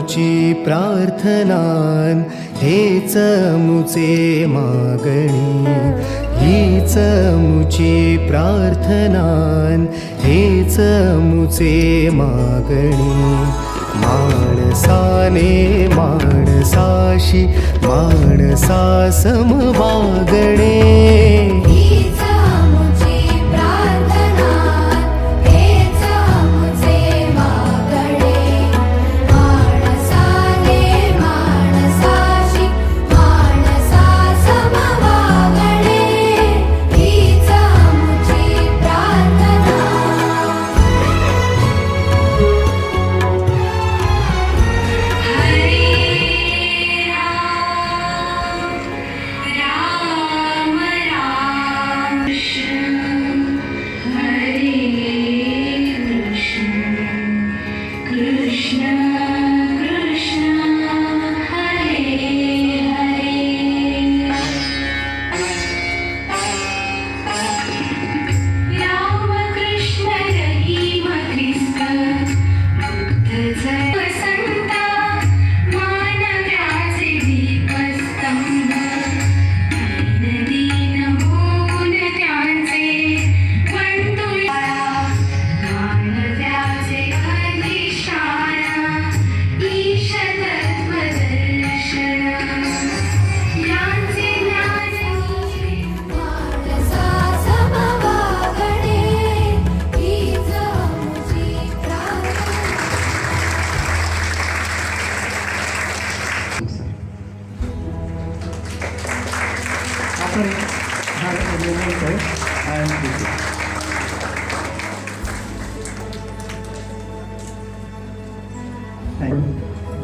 मुची प्रार्थनान हेच मुचे मागणी, हीच मुची प्रार्थनान हेच मुचे मागणी. माणसाने माणसाशी माणसा सम वागणे,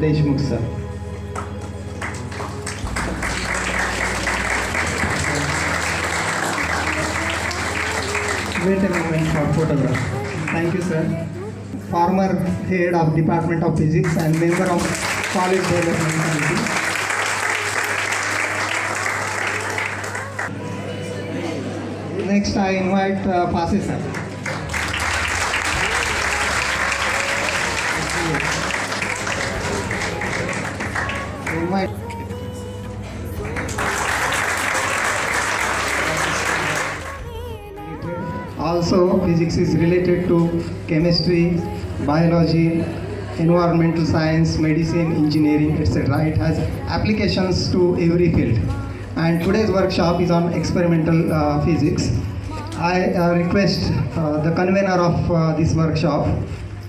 Deshmukh sir. Wait a moment for photograph. Thank you, sir. Former head of Department of Physics and member of College Development Committee. Next, I invite Fasi sir. Also, physics is related to chemistry, biology, environmental science, medicine, engineering, etc. It has applications to every field. And today's workshop is on experimental physics. I request the convener of this workshop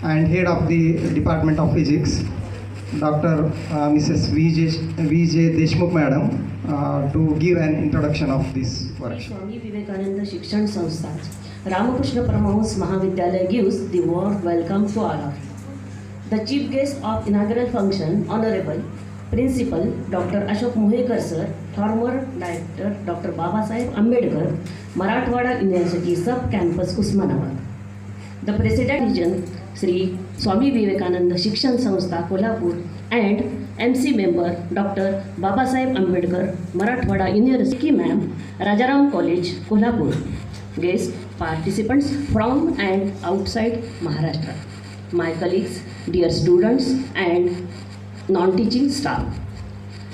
and head of the Department of Physics, Dr. Mrs. V.J. Deshmukh Madam, to give an introduction of this workshop. Swami Vivekananda शिक्षण संस्था Ramakrishna Paramahansa Mahavidyalaya gives the warm welcome to all of you. The chief guest of inaugural function, Honorable Principal Dr. Ashok Mohekar sir, former Director Dr. Babasaheb Ambedkar, Marathwada University Sub-Campus Usmanabad. The President Region Sri Swami Vivekananda Shikshan Sanstha Kolhapur and MC member Dr. Babasaheb Ambedkar, Marathwada University Ma'am, Rajaram College, Kolhapur. Guest participants from and outside Maharashtra, my colleagues, dear students and non-teaching staff.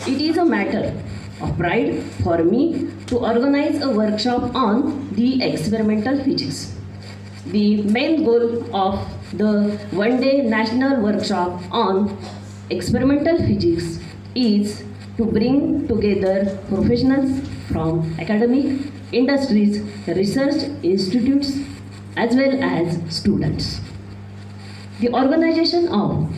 It is a matter of pride for me to organize a workshop on the experimental physics. The main goal of the one-day national workshop on experimental physics is to bring together professionals from academic, industries, research institutes, as well as students. The organization of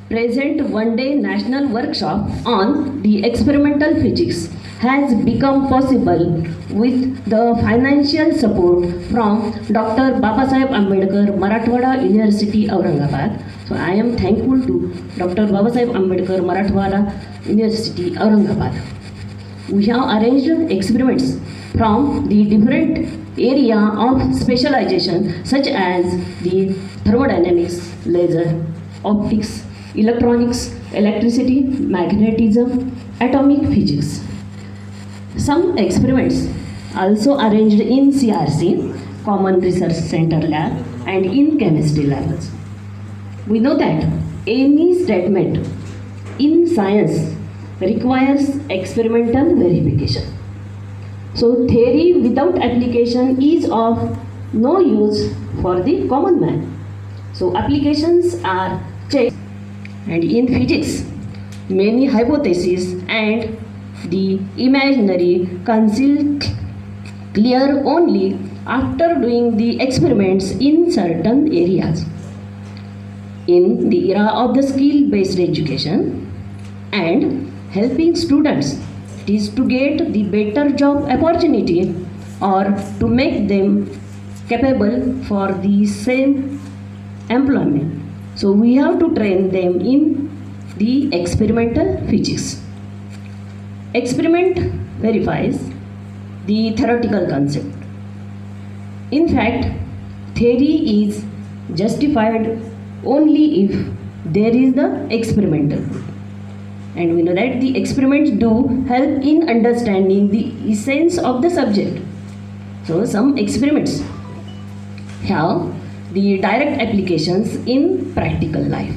present one-day national workshop on the experimental physics has become possible with the financial support from Dr. Babasaheb Ambedkar, Marathwada University, Aurangabad. So I am thankful to Dr. Babasaheb Ambedkar, Marathwada University, Aurangabad. We have arranged experiments from the different area of specialization such as the thermodynamics, laser, optics, electronics, electricity, magnetism, atomic physics. Some experiments also arranged in CRC, Common Research Center lab, and in chemistry labs. We know that any statement in science requires experimental verification. So theory without application is of no use for the common man. So applications are checked, and in physics many hypotheses and the imaginary concealed clear only after doing the experiments in certain areas. In the era of the skill-based education and helping students, it is to get the better job opportunity or to make them capable for the same employment. So we have to train them in the experimental physics. Experiment verifies the theoretical concept. In fact, theory is justified only if there is the experimental proof. And we know that the experiments do help in understanding the essence of the subject. So some experiments have the direct applications in practical life.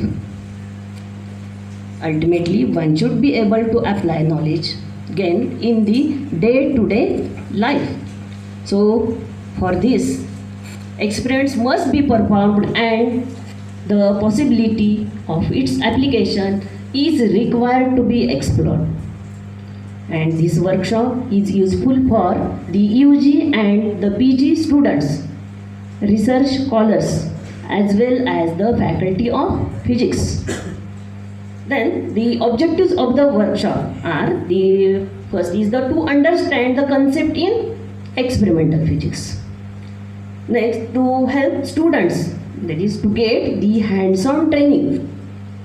Ultimately, one should be able to apply knowledge gained in the day-to-day life. So for this, experiments must be performed and the possibility of its application is required to be explored. And this workshop is useful for the UG and the PG students, research scholars, as well as the faculty of physics. Then the objectives of the workshop are, the first is to understand the concept in experimental physics. Next, to help students, that is to get the hands-on training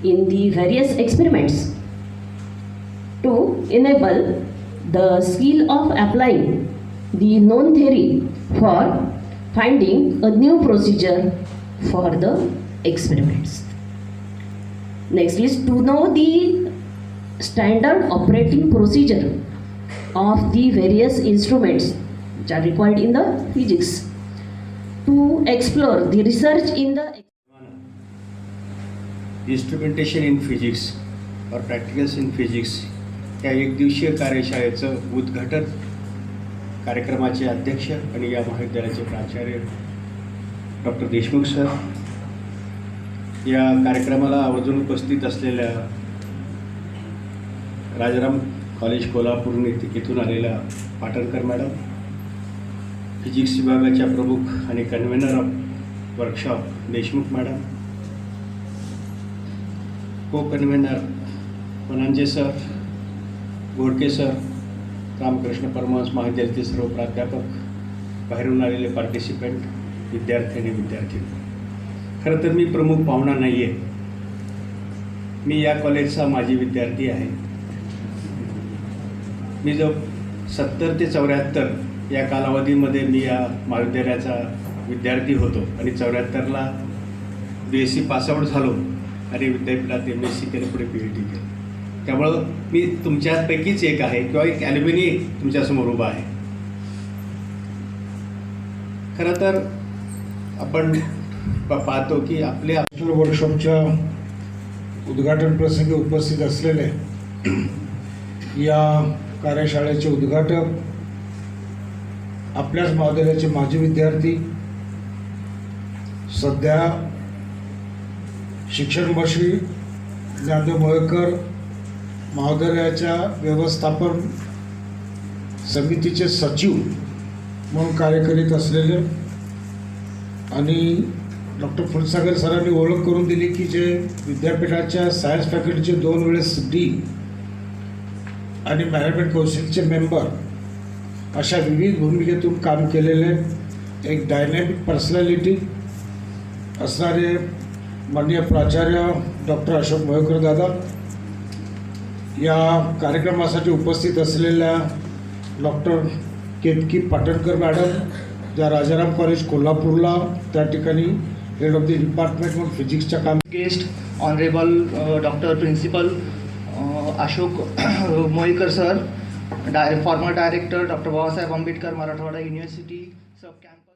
in the various experiments. To enable the skill of applying the known theory for finding a new procedure for the experiments. Next is to know the standard operating procedure of the various instruments which are required in the physics. To explore the research in the instrumentation in physics और practicals in physics या एकदिवसीय कार्यशाळेचं उद्घाटन कार्यक्रमाचे अध्यक्ष आणि या महाविद्यालयाचे प्राचार्य डॉक्टर देशमुख सर, या कार्यक्रमाला आवर्जून उपस्थित असलेल्या राजाराम कॉलेज कोल्हापूर येथून आलेल्या पाटणकर मॅडम, फिजिक्स विभागाच्या प्रमुख आणि convener of workshop Deshmukh madam, co convener Vananje sir, Ghodke sir, Ramakrishna Paramhans महाविद्यालयातील सर्व प्राध्यापक, बाहेरून आलेले पार्टिसिपंट, विद्यार्थी आणि विद्यार्थी. खरं तर मी प्रमुख पाहुणा नाही आहे, मी या कॉलेजचा माजी विद्यार्थी आहे. मी जो 70 ते 74 या कालावधीमध्ये मी या महाविद्यालयाचा विद्यार्थी होतो आणि 74ला BSc पासआउट झालो आणि विद्यापीठात MSc केलं, पुढे PhD केलं. त्यामुळं मी तुमच्यापैकीच एक आहे किंवा एक ॲल्युमिनी तुमच्यासमोर उभा आहे. खरं तर आपण पाहतो की आपल्या वर्कशॉपच्या उद्घाटन प्रसंगी उपस्थित असलेले या कार्यशाळेचे उद्घाटक आपल्याच महाविद्यालयाचे माजी विद्यार्थी, सध्या शिक्षण मंत्री ज्ञानदेव मोहेकर महाविद्यालयाच्या व्यवस्थापन समितीचे सचिव म्हणून कार्य करीत असलेले आणि डॉक्टर फुलसागर सरांनी ओळख करून दिली की जे विद्यापीठाच्या सायन्स फॅकल्टीचे 2 वेळेस डीन आणि मॅनेजमेंट काउन्सिलचे मेंबर अशा विविध भूमिकेतून काम केलेले एक डायनॅमिक पर्सनॅलिटी असणारे माननीय प्राचार्य डॉक्टर अशोक मोहेकर दादा, या कार्यक्रमासाठी उपस्थित असलेल्या डॉक्टर केतकी पाटणकर मॅडम, ज्या राजाराम कॉलेज कोल्हापूरला त्या ठिकाणी हेड ऑफ द डिपार्टमेंट म्हणून फिजिक्सच्या काम. Guest honourable doctor principal Ashok Mohekar sir, former director doctor Babasaheb Ambedkar Marathwada university sub campus.